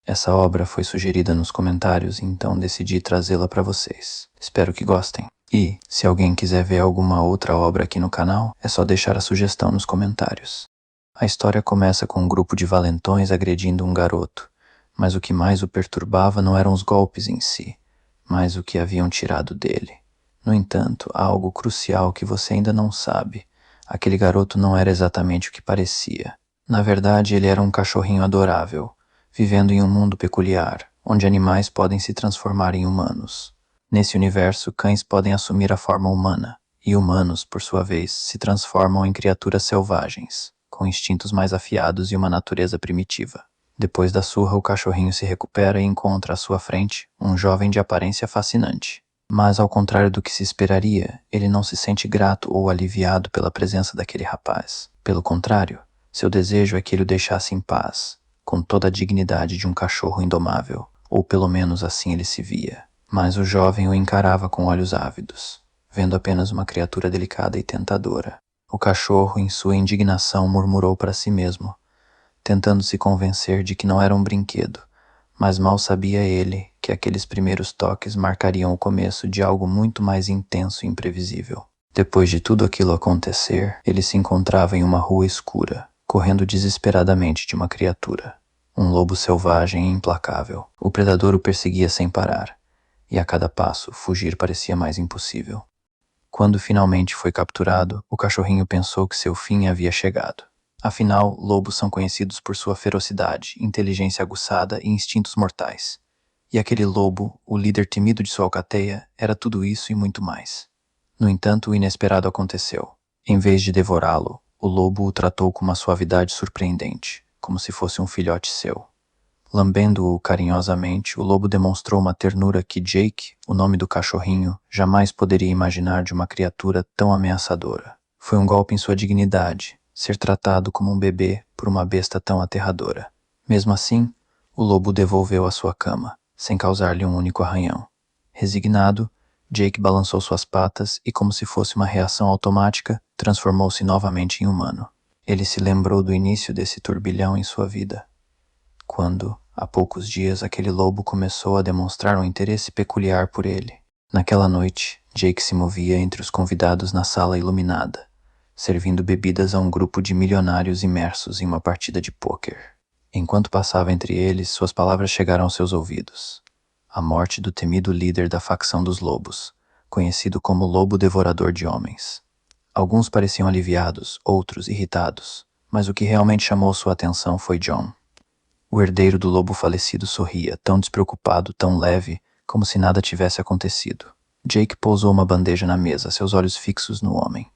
Essa obra foi sugerida nos comentários, então decidi trazê-la para vocês. Espero que gostem. E, se alguém quiser ver alguma outra obra aqui no canal, é só deixar a sugestão nos comentários. A história começa com um grupo de valentões agredindo um garoto, mas o que mais o perturbava não eram os golpes em si, mas o que haviam tirado dele. No entanto, há algo crucial que você ainda não sabe. Aquele garoto não era exatamente o que parecia. Na verdade, ele era um cachorrinho adorável, vivendo em um mundo peculiar, onde animais podem se transformar em humanos. Nesse universo, cães podem assumir a forma humana, e humanos, por sua vez, se transformam em criaturas selvagens, com instintos mais afiados e uma natureza primitiva. Depois da surra, o cachorrinho se recupera e encontra à sua frente um jovem de aparência fascinante. Mas, ao contrário do que se esperaria, ele não se sente grato ou aliviado pela presença daquele rapaz. Pelo contrário, seu desejo é que ele o deixasse em paz, com toda a dignidade de um cachorro indomável, ou pelo menos assim ele se via. Mas o jovem o encarava com olhos ávidos, vendo apenas uma criatura delicada e tentadora. O cachorro, em sua indignação, murmurou para si mesmo, tentando se convencer de que não era um brinquedo, mas mal sabia ele que aqueles primeiros toques marcariam o começo de algo muito mais intenso e imprevisível. Depois de tudo aquilo acontecer, ele se encontrava em uma rua escura, correndo desesperadamente de uma criatura. Um lobo selvagem e implacável. O predador o perseguia sem parar, e a cada passo fugir parecia mais impossível. Quando finalmente foi capturado, o cachorrinho pensou que seu fim havia chegado. Afinal, lobos são conhecidos por sua ferocidade, inteligência aguçada e instintos mortais. E aquele lobo, o líder temido de sua alcateia, era tudo isso e muito mais. No entanto, o inesperado aconteceu. Em vez de devorá-lo, o lobo o tratou com uma suavidade surpreendente, como se fosse um filhote seu. Lambendo-o carinhosamente, o lobo demonstrou uma ternura que Jake, o nome do cachorrinho, jamais poderia imaginar de uma criatura tão ameaçadora. Foi um golpe em sua dignidade, ser tratado como um bebê por uma besta tão aterradora. Mesmo assim, o lobo o devolveu à sua cama, sem causar-lhe um único arranhão. Resignado, Jake balançou suas patas e, como se fosse uma reação automática, transformou-se novamente em humano. Ele se lembrou do início desse turbilhão em sua vida, quando, há poucos dias, aquele lobo começou a demonstrar um interesse peculiar por ele. Naquela noite, Jake se movia entre os convidados na sala iluminada, servindo bebidas a um grupo de milionários imersos em uma partida de pôquer. Enquanto passava entre eles, suas palavras chegaram aos seus ouvidos. A morte do temido líder da facção dos lobos, conhecido como Lobo Devorador de Homens. Alguns pareciam aliviados, outros irritados, mas o que realmente chamou sua atenção foi John. O herdeiro do lobo falecido sorria, tão despreocupado, tão leve, como se nada tivesse acontecido. Jake pousou uma bandeja na mesa, seus olhos fixos no homem.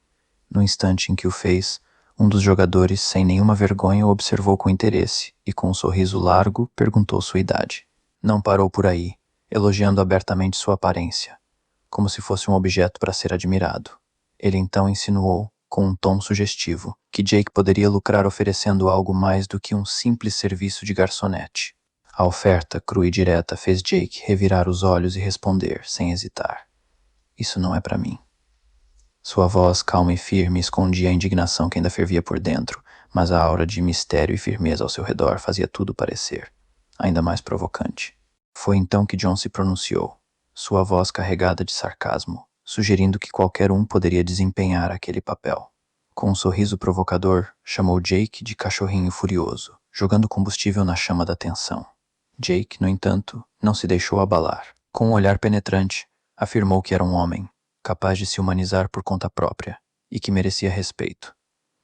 No instante em que o fez, um dos jogadores, sem nenhuma vergonha, o observou com interesse e, com um sorriso largo, perguntou sua idade. Não parou por aí, elogiando abertamente sua aparência, como se fosse um objeto para ser admirado. Ele então insinuou, com um tom sugestivo, que Jake poderia lucrar oferecendo algo mais do que um simples serviço de garçonete. A oferta, crua e direta, fez Jake revirar os olhos e responder, sem hesitar. Isso não é para mim. Sua voz, calma e firme, escondia a indignação que ainda fervia por dentro, mas a aura de mistério e firmeza ao seu redor fazia tudo parecer ainda mais provocante. Foi então que John se pronunciou, sua voz carregada de sarcasmo, sugerindo que qualquer um poderia desempenhar aquele papel. Com um sorriso provocador, chamou Jake de cachorrinho furioso, jogando combustível na chama da tensão. Jake, no entanto, não se deixou abalar. Com um olhar penetrante, afirmou que era um homem, capaz de se humanizar por conta própria, e que merecia respeito.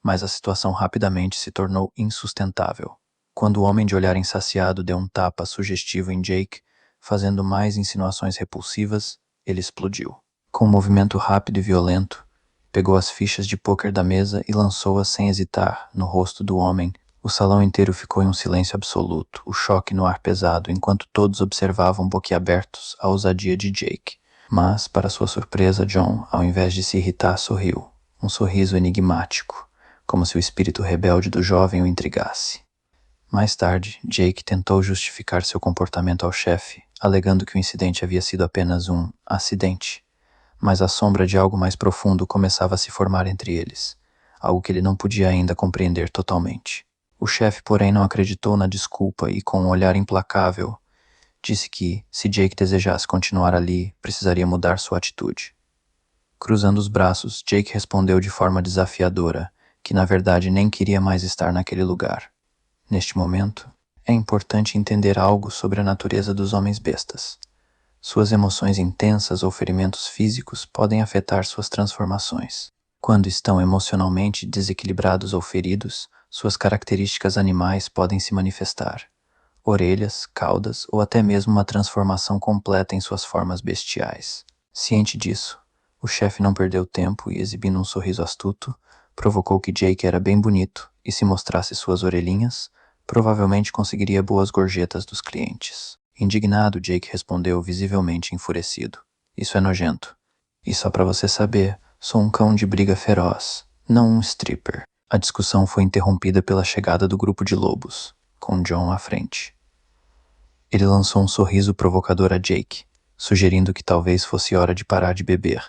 Mas a situação rapidamente se tornou insustentável, quando o homem de olhar insaciado deu um tapa sugestivo em Jake, fazendo mais insinuações repulsivas, ele explodiu. Com um movimento rápido e violento, pegou as fichas de pôquer da mesa e lançou-as sem hesitar no rosto do homem. O salão inteiro ficou em um silêncio absoluto, o choque no ar pesado, enquanto todos observavam boquiabertos a ousadia de Jake. Mas, para sua surpresa, John, ao invés de se irritar, sorriu. Um sorriso enigmático, como se o espírito rebelde do jovem o intrigasse. Mais tarde, Jake tentou justificar seu comportamento ao chefe, alegando que o incidente havia sido apenas um acidente. Mas a sombra de algo mais profundo começava a se formar entre eles, algo que ele não podia ainda compreender totalmente. O chefe, porém, não acreditou na desculpa e, com um olhar implacável, disse que, se Jake desejasse continuar ali, precisaria mudar sua atitude. Cruzando os braços, Jake respondeu de forma desafiadora que, na verdade, nem queria mais estar naquele lugar. Neste momento, é importante entender algo sobre a natureza dos homens bestas. Suas emoções intensas ou ferimentos físicos podem afetar suas transformações. Quando estão emocionalmente desequilibrados ou feridos, suas características animais podem se manifestar. Orelhas, caudas ou até mesmo uma transformação completa em suas formas bestiais. Ciente disso, o chefe não perdeu tempo e, exibindo um sorriso astuto, provocou que Jake era bem bonito e, se mostrasse suas orelhinhas, provavelmente conseguiria boas gorjetas dos clientes. Indignado, Jake respondeu, visivelmente enfurecido: "Isso é nojento. E só pra você saber, sou um cão de briga feroz, não um stripper." A discussão foi interrompida pela chegada do grupo de lobos, com John à frente. Ele lançou um sorriso provocador a Jake, sugerindo que talvez fosse hora de parar de beber,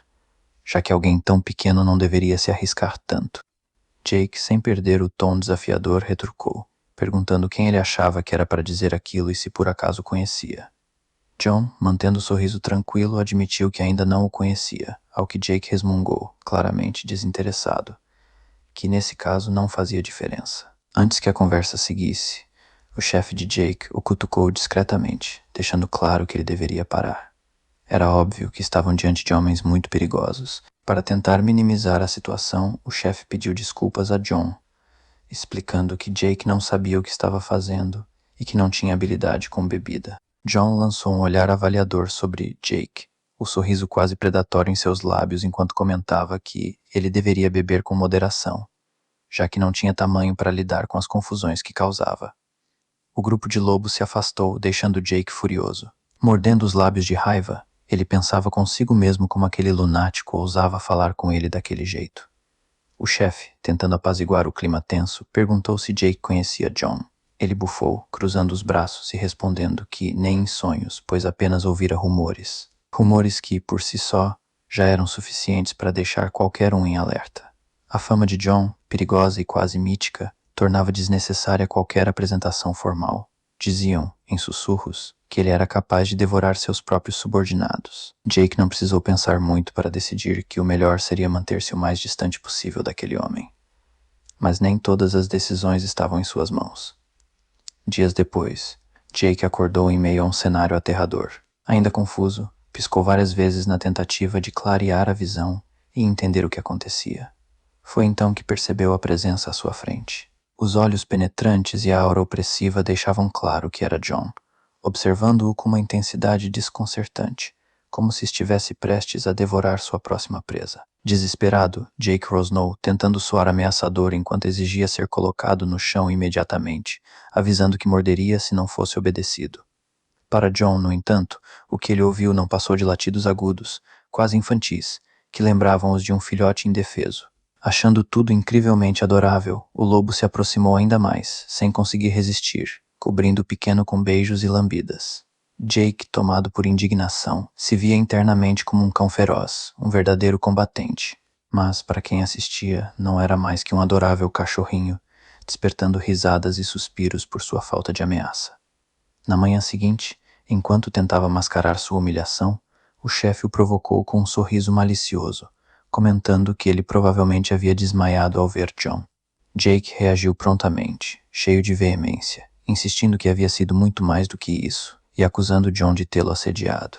já que alguém tão pequeno não deveria se arriscar tanto. Jake, sem perder o tom desafiador, retrucou, perguntando quem ele achava que era para dizer aquilo e se por acaso conhecia. John, mantendo o sorriso tranquilo, admitiu que ainda não o conhecia, ao que Jake resmungou, claramente desinteressado, que nesse caso não fazia diferença. Antes que a conversa seguisse, o chefe de Jake o cutucou discretamente, deixando claro que ele deveria parar. Era óbvio que estavam diante de homens muito perigosos. Para tentar minimizar a situação, o chefe pediu desculpas a John, explicando que Jake não sabia o que estava fazendo e que não tinha habilidade com bebida. John lançou um olhar avaliador sobre Jake, o sorriso quase predatório em seus lábios enquanto comentava que ele deveria beber com moderação, já que não tinha tamanho para lidar com as confusões que causava. O grupo de lobos se afastou, deixando Jake furioso. Mordendo os lábios de raiva, ele pensava consigo mesmo como aquele lunático ousava falar com ele daquele jeito. O chefe, tentando apaziguar o clima tenso, perguntou se Jake conhecia John. Ele bufou, cruzando os braços e respondendo que nem em sonhos, pois apenas ouvira rumores. Rumores que, por si só, já eram suficientes para deixar qualquer um em alerta. A fama de John, perigosa e quase mítica, tornava desnecessária qualquer apresentação formal. Diziam, em sussurros, que ele era capaz de devorar seus próprios subordinados. Jake não precisou pensar muito para decidir que o melhor seria manter-se o mais distante possível daquele homem. Mas nem todas as decisões estavam em suas mãos. Dias depois, Jake acordou em meio a um cenário aterrador. Ainda confuso, piscou várias vezes na tentativa de clarear a visão e entender o que acontecia. Foi então que percebeu a presença à sua frente. Os olhos penetrantes e a aura opressiva deixavam claro que era John, observando-o com uma intensidade desconcertante, como se estivesse prestes a devorar sua próxima presa. Desesperado, Jake rosnou, tentando soar ameaçador enquanto exigia ser colocado no chão imediatamente, avisando que morderia se não fosse obedecido. Para John, no entanto, o que ele ouviu não passou de latidos agudos, quase infantis, que lembravam os de um filhote indefeso. Achando tudo incrivelmente adorável, o lobo se aproximou ainda mais, sem conseguir resistir, cobrindo o pequeno com beijos e lambidas. Jake, tomado por indignação, se via internamente como um cão feroz, um verdadeiro combatente. Mas, para quem assistia, não era mais que um adorável cachorrinho, despertando risadas e suspiros por sua falta de ameaça. Na manhã seguinte, enquanto tentava mascarar sua humilhação, o chefe o provocou com um sorriso malicioso, comentando que ele provavelmente havia desmaiado ao ver John. Jake reagiu prontamente, cheio de veemência, insistindo que havia sido muito mais do que isso, e acusando John de tê-lo assediado.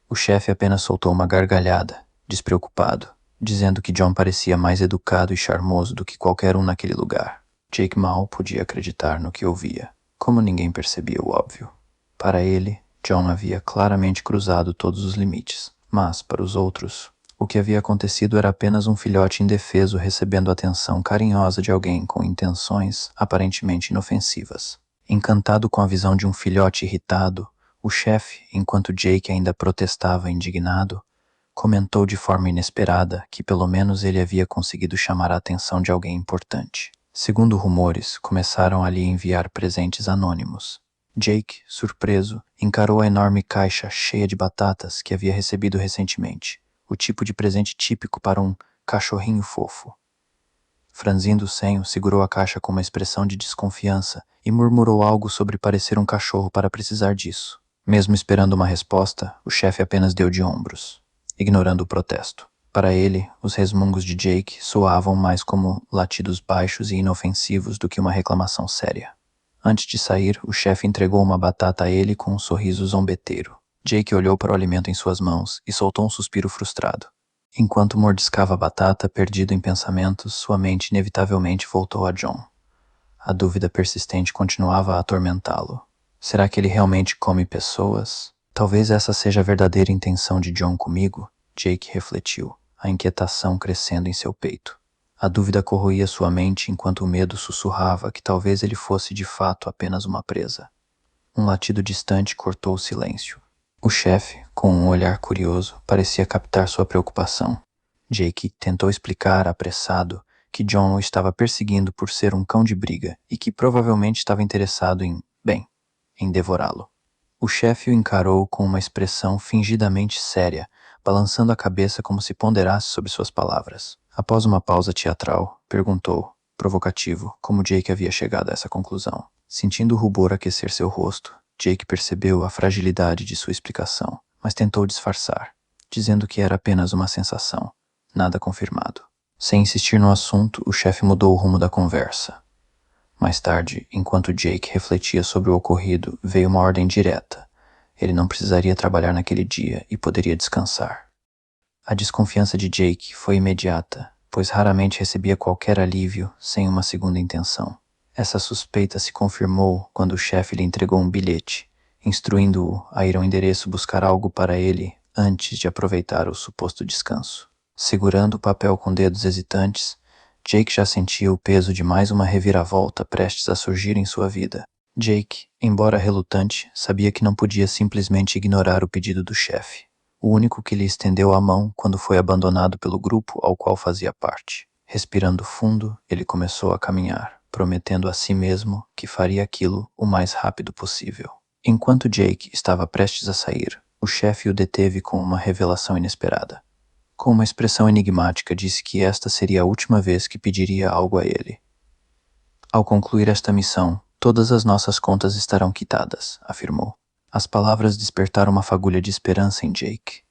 O chefe apenas soltou uma gargalhada, despreocupado, dizendo que John parecia mais educado e charmoso do que qualquer um naquele lugar. Jake mal podia acreditar no que ouvia, como ninguém percebia o óbvio. Para ele, John havia claramente cruzado todos os limites, mas, para os outros, o que havia acontecido era apenas um filhote indefeso recebendo atenção carinhosa de alguém com intenções aparentemente inofensivas. Encantado com a visão de um filhote irritado, o chefe, enquanto Jake ainda protestava indignado, comentou de forma inesperada que pelo menos ele havia conseguido chamar a atenção de alguém importante. Segundo rumores, começaram a lhe enviar presentes anônimos. Jake, surpreso, encarou a enorme caixa cheia de batatas que havia recebido recentemente, o tipo de presente típico para um cachorrinho fofo. Franzindo o senho, segurou a caixa com uma expressão de desconfiança e murmurou algo sobre parecer um cachorro para precisar disso. Mesmo esperando uma resposta, o chefe apenas deu de ombros, ignorando o protesto. Para ele, os resmungos de Jake soavam mais como latidos baixos e inofensivos do que uma reclamação séria. Antes de sair, o chefe entregou uma batata a ele com um sorriso zombeteiro. Jake olhou para o alimento em suas mãos e soltou um suspiro frustrado. Enquanto mordiscava a batata, perdido em pensamentos, sua mente inevitavelmente voltou a John. A dúvida persistente continuava a atormentá-lo. Será que ele realmente come pessoas? Talvez essa seja a verdadeira intenção de John comigo, Jake refletiu, a inquietação crescendo em seu peito. A dúvida corroía sua mente enquanto o medo sussurrava que talvez ele fosse de fato apenas uma presa. Um latido distante cortou o silêncio. O chefe, com um olhar curioso, parecia captar sua preocupação. Jake tentou explicar, apressado, que John o estava perseguindo por ser um cão de briga e que provavelmente estava interessado em devorá-lo. O chefe o encarou com uma expressão fingidamente séria, balançando a cabeça como se ponderasse sobre suas palavras. Após uma pausa teatral, perguntou, provocativo, como Jake havia chegado a essa conclusão. Sentindo o rubor aquecer seu rosto, Jake percebeu a fragilidade de sua explicação, mas tentou disfarçar, dizendo que era apenas uma sensação, nada confirmado. Sem insistir no assunto, o chefe mudou o rumo da conversa. Mais tarde, enquanto Jake refletia sobre o ocorrido, veio uma ordem direta. Ele não precisaria trabalhar naquele dia e poderia descansar. A desconfiança de Jake foi imediata, pois raramente recebia qualquer alívio sem uma segunda intenção. Essa suspeita se confirmou quando o chefe lhe entregou um bilhete, instruindo-o a ir ao endereço buscar algo para ele antes de aproveitar o suposto descanso. Segurando o papel com dedos hesitantes, Jake já sentia o peso de mais uma reviravolta prestes a surgir em sua vida. Jake, embora relutante, sabia que não podia simplesmente ignorar o pedido do chefe, o único que lhe estendeu a mão quando foi abandonado pelo grupo ao qual fazia parte. Respirando fundo, ele começou a caminhar, prometendo a si mesmo que faria aquilo o mais rápido possível. Enquanto Jake estava prestes a sair, o chefe o deteve com uma revelação inesperada. Com uma expressão enigmática, disse que esta seria a última vez que pediria algo a ele. Ao concluir esta missão, todas as nossas contas estarão quitadas, afirmou. As palavras despertaram uma fagulha de esperança em Jake.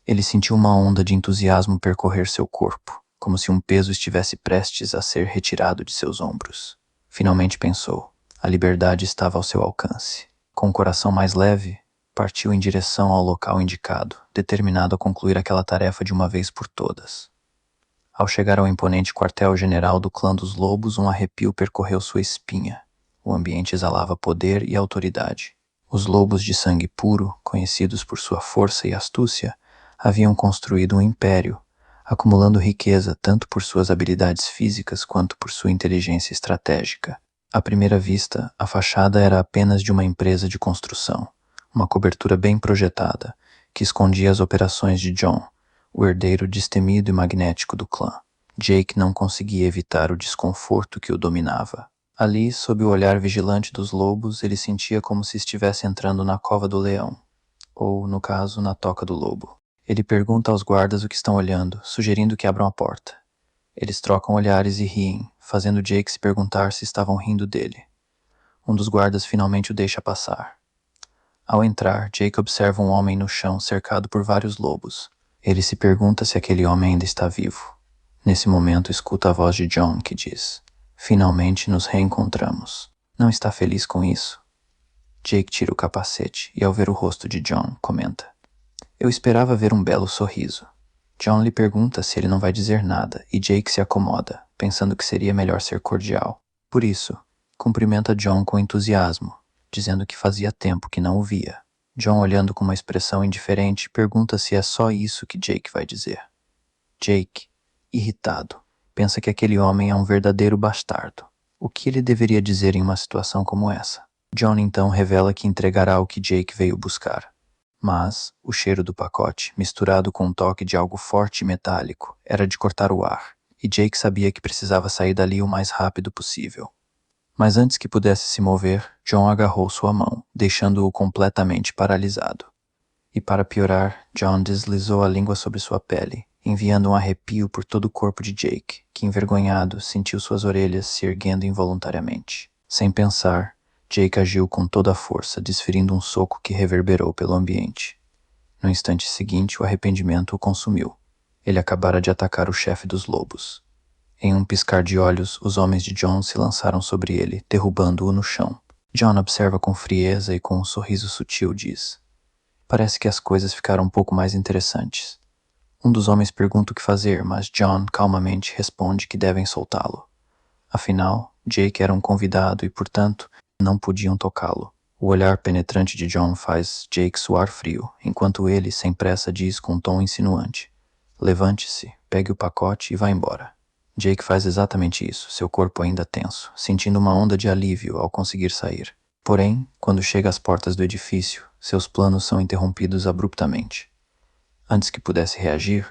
Ele sentiu uma onda de entusiasmo percorrer seu corpo, como se um peso estivesse prestes a ser retirado de seus ombros. Finalmente pensou, a liberdade estava ao seu alcance. Com o coração mais leve, partiu em direção ao local indicado, determinado a concluir aquela tarefa de uma vez por todas. Ao chegar ao imponente quartel-general do clã dos lobos, um arrepio percorreu sua espinha. O ambiente exalava poder e autoridade. Os lobos de sangue puro, conhecidos por sua força e astúcia, haviam construído um império, acumulando riqueza tanto por suas habilidades físicas quanto por sua inteligência estratégica. À primeira vista, a fachada era apenas de uma empresa de construção, uma cobertura bem projetada, que escondia as operações de John, o herdeiro destemido e magnético do clã. Jake não conseguia evitar o desconforto que o dominava. Ali, sob o olhar vigilante dos lobos, ele sentia como se estivesse entrando na cova do leão, ou, no caso, na toca do lobo. Ele pergunta aos guardas o que estão olhando, sugerindo que abram a porta. Eles trocam olhares e riem, fazendo Jake se perguntar se estavam rindo dele. Um dos guardas finalmente o deixa passar. Ao entrar, Jake observa um homem no chão cercado por vários lobos. Ele se pergunta se aquele homem ainda está vivo. Nesse momento, escuta a voz de John que diz: "Finalmente nos reencontramos. Não está feliz com isso?" Jake tira o capacete e, ao ver o rosto de John, comenta: "Eu esperava ver um belo sorriso." John lhe pergunta se ele não vai dizer nada e Jake se acomoda, pensando que seria melhor ser cordial. Por isso, cumprimenta John com entusiasmo, dizendo que fazia tempo que não o via. John, olhando com uma expressão indiferente, pergunta se é só isso que Jake vai dizer. Jake, irritado, pensa que aquele homem é um verdadeiro bastardo. O que ele deveria dizer em uma situação como essa? John então revela que entregará o que Jake veio buscar. Mas o cheiro do pacote, misturado com um toque de algo forte e metálico, era de cortar o ar, e Jake sabia que precisava sair dali o mais rápido possível. Mas antes que pudesse se mover, John agarrou sua mão, deixando-o completamente paralisado. E para piorar, John deslizou a língua sobre sua pele, enviando um arrepio por todo o corpo de Jake, que, envergonhado, sentiu suas orelhas se erguendo involuntariamente. Sem pensar, Jake agiu com toda a força, desferindo um soco que reverberou pelo ambiente. No instante seguinte, o arrependimento o consumiu. Ele acabara de atacar o chefe dos lobos. Em um piscar de olhos, os homens de John se lançaram sobre ele, derrubando-o no chão. John observa com frieza e com um sorriso sutil diz: "Parece que as coisas ficaram um pouco mais interessantes." Um dos homens pergunta o que fazer, mas John calmamente responde que devem soltá-lo. Afinal, Jake era um convidado e, portanto, não podiam tocá-lo. O olhar penetrante de John faz Jake suar frio, enquanto ele, sem pressa, diz com um tom insinuante: "Levante-se, pegue o pacote e vá embora." Jake faz exatamente isso, seu corpo ainda tenso, sentindo uma onda de alívio ao conseguir sair. Porém, quando chega às portas do edifício, seus planos são interrompidos abruptamente. Antes que pudesse reagir,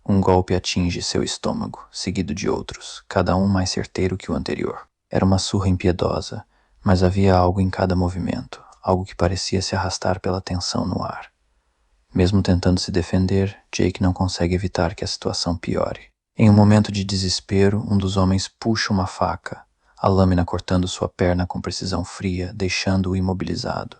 um golpe atinge seu estômago, seguido de outros, cada um mais certeiro que o anterior. Era uma surra impiedosa, mas havia algo em cada movimento, algo que parecia se arrastar pela tensão no ar. Mesmo tentando se defender, Jake não consegue evitar que a situação piore. Em um momento de desespero, um dos homens puxa uma faca, a lâmina cortando sua perna com precisão fria, deixando-o imobilizado.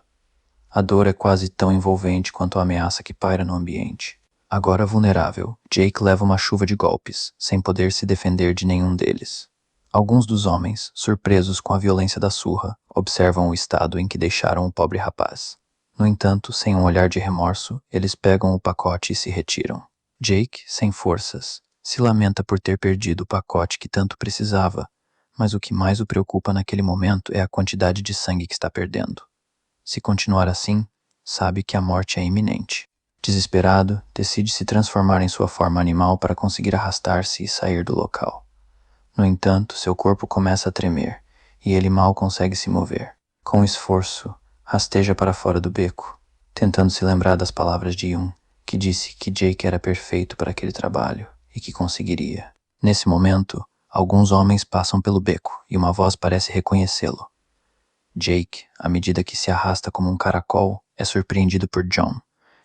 A dor é quase tão envolvente quanto a ameaça que paira no ambiente. Agora vulnerável, Jake leva uma chuva de golpes, sem poder se defender de nenhum deles. Alguns dos homens, surpresos com a violência da surra, observam o estado em que deixaram o pobre rapaz. No entanto, sem um olhar de remorso, eles pegam o pacote e se retiram. Jake, sem forças, se lamenta por ter perdido o pacote que tanto precisava, mas o que mais o preocupa naquele momento é a quantidade de sangue que está perdendo. Se continuar assim, sabe que a morte é iminente. Desesperado, decide se transformar em sua forma animal para conseguir arrastar-se e sair do local. No entanto, seu corpo começa a tremer, e ele mal consegue se mover. Com esforço, rasteja para fora do beco, tentando se lembrar das palavras de Yun, que disse que Jake era perfeito para aquele trabalho e que conseguiria. Nesse momento, alguns homens passam pelo beco e uma voz parece reconhecê-lo. Jake, à medida que se arrasta como um caracol, é surpreendido por John,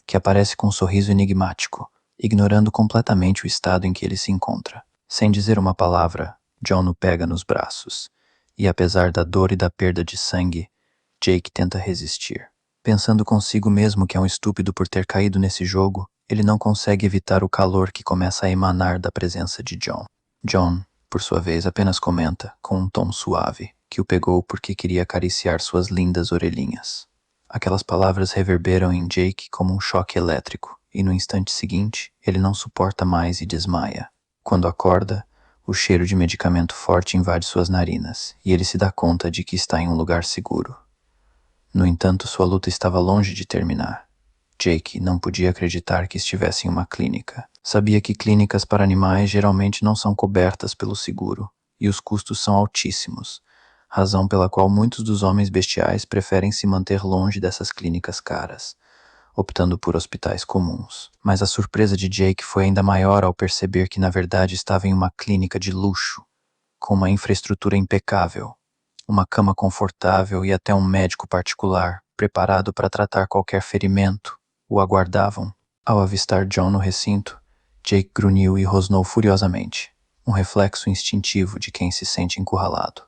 que aparece com um sorriso enigmático, ignorando completamente o estado em que ele se encontra. Sem dizer uma palavra, John o pega nos braços, e apesar da dor e da perda de sangue, Jake tenta resistir. Pensando consigo mesmo que é um estúpido por ter caído nesse jogo, ele não consegue evitar o calor que começa a emanar da presença de John. John, por sua vez, apenas comenta, com um tom suave, que o pegou porque queria acariciar suas lindas orelhinhas. Aquelas palavras reverberam em Jake como um choque elétrico, e no instante seguinte, ele não suporta mais e desmaia. Quando acorda, o cheiro de medicamento forte invade suas narinas, e ele se dá conta de que está em um lugar seguro. No entanto, sua luta estava longe de terminar. Jake não podia acreditar que estivesse em uma clínica. Sabia que clínicas para animais geralmente não são cobertas pelo seguro, e os custos são altíssimos, razão pela qual muitos dos homens bestiais preferem se manter longe dessas clínicas caras, optando por hospitais comuns. Mas a surpresa de Jake foi ainda maior ao perceber que na verdade estava em uma clínica de luxo, com uma infraestrutura impecável, uma cama confortável e até um médico particular, preparado para tratar qualquer ferimento, o aguardavam. Ao avistar John no recinto, Jake grunhiu e rosnou furiosamente, um reflexo instintivo de quem se sente encurralado.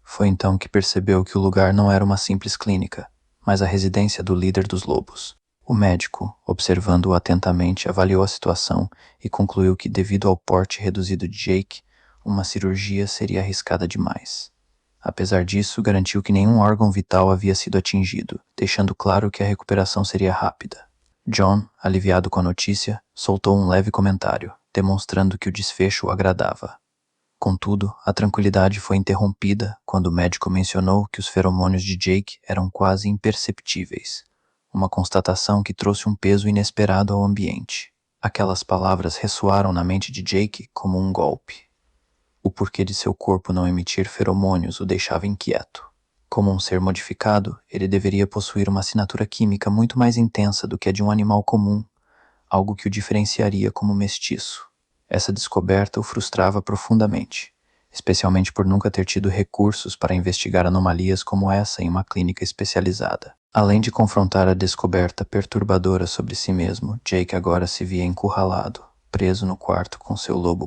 Foi então que percebeu que o lugar não era uma simples clínica, mas a residência do líder dos lobos. O médico, observando-o atentamente, avaliou a situação e concluiu que, devido ao porte reduzido de Jake, uma cirurgia seria arriscada demais. Apesar disso, garantiu que nenhum órgão vital havia sido atingido, deixando claro que a recuperação seria rápida. John, aliviado com a notícia, soltou um leve comentário, demonstrando que o desfecho o agradava. Contudo, a tranquilidade foi interrompida quando o médico mencionou que os feromônios de Jake eram quase imperceptíveis, uma constatação que trouxe um peso inesperado ao ambiente. Aquelas palavras ressoaram na mente de Jake como um golpe. O porquê de seu corpo não emitir feromônios o deixava inquieto. Como um ser modificado, ele deveria possuir uma assinatura química muito mais intensa do que a de um animal comum, algo que o diferenciaria como mestiço. Essa descoberta o frustrava profundamente, especialmente por nunca ter tido recursos para investigar anomalias como essa em uma clínica especializada. Além de confrontar a descoberta perturbadora sobre si mesmo, Jake agora se via encurralado, preso no quarto com seu lobo